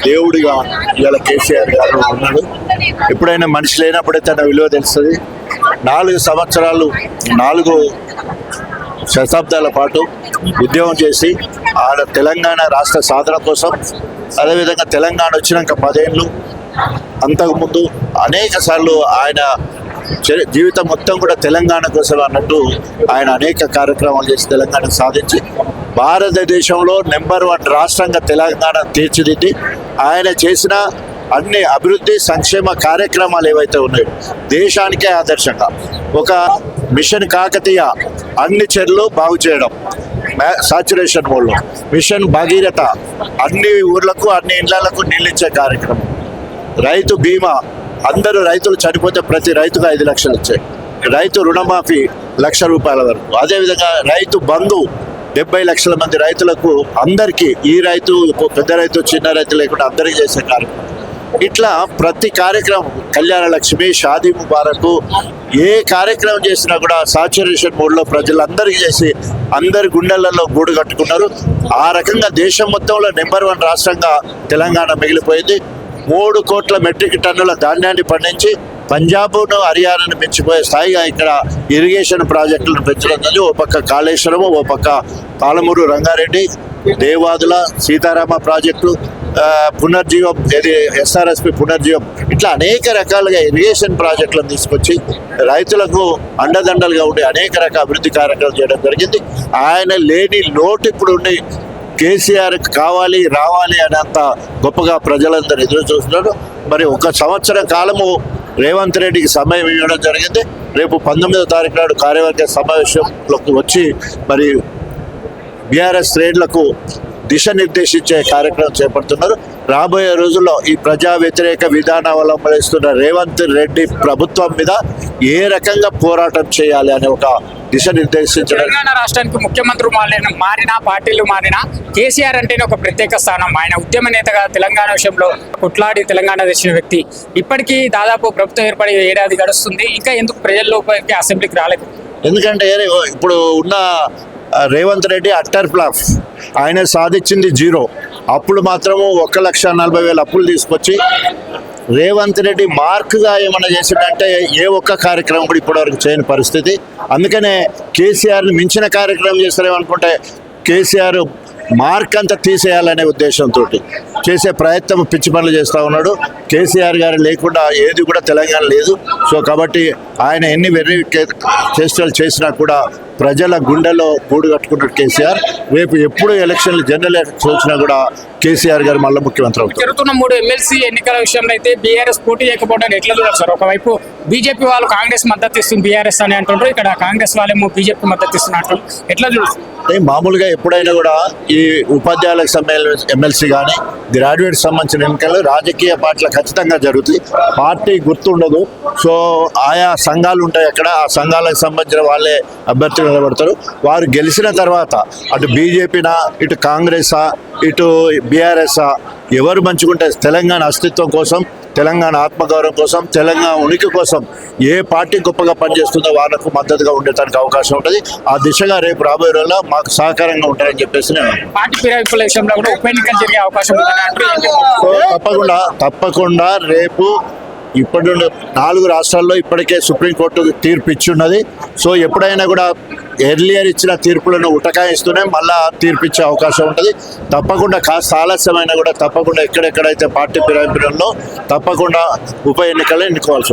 దేవుడిగా ఇవాళ కేసీఆర్ గారు ఉన్నాడు. ఎప్పుడైనా మనిషి లేనప్పుడే తన విలువ తెలుస్తుంది. 4 సంవత్సరాలు 4 శతాబ్దాల పాటు ఉద్యమం చేసి ఆడ తెలంగాణ రాష్ట్ర సాధన కోసం, అదేవిధంగా తెలంగాణ వచ్చినాక 10 ఏళ్ళు అంతకుముందు అనేక సార్లు ఆయన జీవితం మొత్తం కూడా తెలంగాణ కోసం అన్నట్టు ఆయన అనేక కార్యక్రమాలు చేసి తెలంగాణ సాధించి భారతదేశంలో నెంబర్ 1 రాష్ట్రంగా తెలంగాణ తీర్చిదిద్ది ఆయన చేసిన అన్ని అభివృద్ధి సంక్షేమ కార్యక్రమాలు ఏవైతే ఉన్నాయో దేశానికే ఆదర్శంగా ఒక మిషన్ కాకతీయ అన్ని చెర్లు బాగు చేయడం, సాచురేషన్ మోడ్లో మిషన్ భగీరథ అన్ని ఊర్లకు అన్ని ఇళ్లకు నీళ్ళిచ్చే కార్యక్రమం, రైతు బీమా అందరూ రైతులు చనిపోతే ప్రతి రైతుకు 5 లక్షలు వచ్చాయి, రైతు రుణమాఫీ ₹1,00,000 వరకు, అదేవిధంగా రైతు బంధు 70 లక్షల మంది రైతులకు అందరికీ, ఈ రైతు పెద్ద రైతు చిన్న రైతు లేకుండా అందరికీ చేసే కార్యక్రమం. ఇట్లా ప్రతి కార్యక్రమం, కళ్యాణ లక్ష్మి, షాదీ ముబారకు, ఏ కార్యక్రమం చేసినా కూడా సాచురేషన్ మోడ్లో ప్రజలందరికీ చేసి అందరి గుండెలలో గూడు కట్టుకున్నారు. ఆ రకంగా దేశం మొత్తంలో నెంబర్ 1 రాష్ట్రంగా తెలంగాణ మిగిలిపోయింది. 3 కోట్ల మెట్రిక్ టన్నుల ధాన్యాన్ని పండించి పంజాబ్ను హర్యానాను మించిపోయే స్థాయిగా ఇక్కడ ఇరిగేషన్ ప్రాజెక్టులను పెంచడం. ఓ పక్క కాళేశ్వరము, ఓ పక్క పాలమూరు రంగారెడ్డి, దేవాదుల సీతారామ ప్రాజెక్టు, పునర్జీవం, ఇది ఎస్ఆర్ఎస్పి పునర్జీవం, ఇట్లా అనేక రకాలుగా ఇరిగేషన్ ప్రాజెక్టులను తీసుకొచ్చి రైతులకు అండదండలుగా ఉండి అనేక రకాల అభివృద్ధి కార్యక్రమాలు చేయడం జరిగింది. ఆయన లేని లోటు ఇప్పుడు ఉండి కేసీఆర్ కావాలి రావాలి అనేంత గొప్పగా ప్రజలందరూ ఎదురు చూస్తున్నారు. మరి 1 సంవత్సర కాలము రేవంత్ రెడ్డికి సమయం ఇవ్వడం జరిగింది. రేపు 19వ తారీఖు నాడు కార్యవర్గ సమావేశంలోకి వచ్చి మరి బీఆర్ఎస్ శ్రేణులకు దిశ నిర్దేశించే కార్యక్రమం చేపడుతున్నారు. రాబోయే రోజుల్లో ఈ ప్రజా వ్యతిరేక విధానం అవలంబిస్తున్న రేవంత్ రెడ్డి ప్రభుత్వం మీద ఏ రకంగా పోరాటం చేయాలి అనే ఒక దిశ నిర్దేశించడం. తెలంగాణ రాష్ట్రానికి ముఖ్యమంత్రి మారినా పార్టీలు మారినా కేసీఆర్ అంటేనే ఒక ప్రత్యేక స్థానం. ఆయన ఉద్యమ నేతగా తెలంగాణ విషయంలో కొట్లాడి తెలంగాణ తెచ్చిన వ్యక్తి. ఇప్పటికీ దాదాపు ప్రభుత్వం ఏర్పడి 1 ఏడాది గడుస్తుంది. ఇంకా ఎందుకు ప్రజల్లోకి అసెంబ్లీకి రాలేదు? ఎందుకంటే ఇప్పుడు ఉన్న రేవంత్ రెడ్డి అట్టర్ ఫ్లాప్, ఆయన సాధించింది 0. అప్పులు మాత్రము 1,40,000 అప్పులు తీసుకొచ్చి రేవంత్ రెడ్డి మార్క్గా ఏమన్నా చేసిందంటే ఏ ఒక్క కార్యక్రమం కూడా ఇప్పటివరకు చేయని పరిస్థితి. అందుకనే కేసీఆర్ని మించిన కార్యక్రమం చేస్తారేమనుకుంటే కేసీఆర్ మార్క్ అంతా తీసేయాలనే ఉద్దేశంతో చేసే ప్రయత్నం పిచ్చి పనులు చేస్తూ ఉన్నాడు. కేసీఆర్ గారు లేకుండా ఏది కూడా తెలంగాణ లేదు. సో కాబట్టి ఆయన ఎన్ని వెర్రి చేష్టలు చేసినా కూడా ప్రజల గుండెలో గూడు కట్టుకున్నాడు కేసీఆర్. రేపు ఎప్పుడు ఎలక్షన్లు జనరల్ ఎలక్షన్స్ వచ్చినా కూడా కేసీఆర్ గారు మళ్ళీ ముఖ్యమంత్రి అవుతారు. జరుగుతున్న 3 ఎమ్మెల్సీ ఎన్నికల విషయంలో అయితే బీఆర్ఎస్ పోటీ చేయకపోవడానికి ఎట్లా చూడాలి సార్? ఒకవైపు బీజేపీ వాళ్ళు కాంగ్రెస్ మద్దతు ఇస్తుంది బీఆర్ఎస్ అని అంటుంటారు, ఇక్కడ కాంగ్రెస్ వాళ్ళేమో బీజేపీ మద్దతు ఇస్తున్నట్టు ఎట్లా చూడాలి? మామూలుగా ఎప్పుడైనా కూడా ఈ ఉపాధ్యాయులకు సంబంధించిన ఎమ్మెల్సీ కానీ గ్రాడ్యుయేట్ సంబంధించిన ఎన్నికలు రాజకీయ పార్టీలు ఖచ్చితంగా జరుగుతాయి. పార్టీ గుర్తుండదు. సో ఆయా సంఘాలు ఉంటాయి అక్కడ, ఆ సంఘాలకు సంబంధించిన వాళ్ళే అభ్యర్థులు నిలబడతారు. వారు గెలిచిన తర్వాత అటు బీజేపీనా, ఇటు కాంగ్రెసా, ఇటు బీఆర్ఎస్ఆ, ఎవరు మంచుకుంటే తెలంగాణ అస్తిత్వం కోసం, తెలంగాణ ఆత్మగౌరవం కోసం, తెలంగాణ ఉనికి కోసం ఏ పార్టీ గొప్పగా పనిచేస్తుందో వాళ్ళకు మద్దతుగా ఉండేటానికి అవకాశం ఉంటుంది. ఆ దిశగా రేపు రాబోయే రోజుల్లో మాకు సహకారంగా ఉంటారని చెప్పేసి నేను పార్టీ ఫిరాయింపుల విషయంలో కూడా ఉప ఎన్నికలు జరిగే అవకాశం తప్పకుండా రేపు ఇప్పటి 4 రాష్ట్రాల్లో ఇప్పటికే సుప్రీంకోర్టు తీర్పు ఇచ్చున్నది. సో ఎప్పుడైనా కూడా ఎర్లియర్ ఇచ్చిన తీర్పులను ఉటకాయిస్తూనే మళ్ళా తీర్పు ఇచ్చే అవకాశం ఉంటుంది. తప్పకుండా కాస్త ఆలస్యమైనా కూడా తప్పకుండా ఎక్కడెక్కడైతే పార్టీ ఫిరాయింపులలో తప్పకుండా ఉప ఎన్నికలు ఎన్నుకోవాల్సి ఉంటుంది.